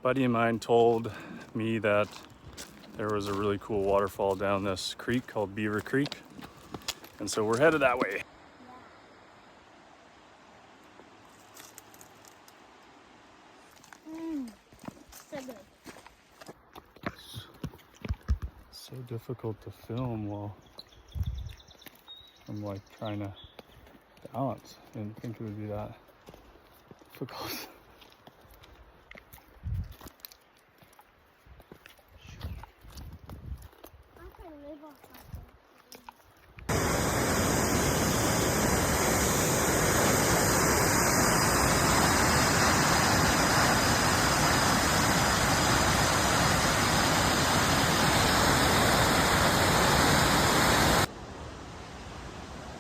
buddy of mine told me that there was a really cool waterfall down this creek called Beaver Creek. And so we're headed that way. So good. So difficult to film while I'm like trying to balance. I didn't think it would be that difficult.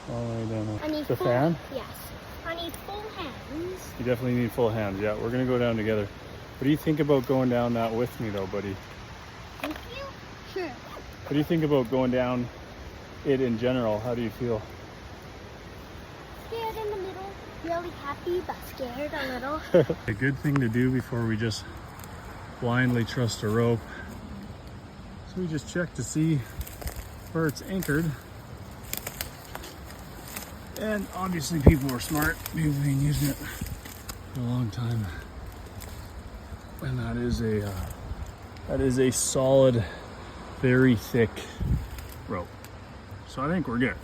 All the way down I need the full, fan? Yes. I need full hands. You definitely need full hands. Yeah, we're gonna go down together. What do you think about going down that with me though, buddy? With you? Sure. What do you think about going down it in general? How do you feel? Scared in the middle. Really happy, but scared a little. A good thing to do before we just blindly trust a rope. So we just check to see where it's anchored. And obviously people are smart. People have been using it for a long time. And that is a solid, very thick rope. So I think we're good.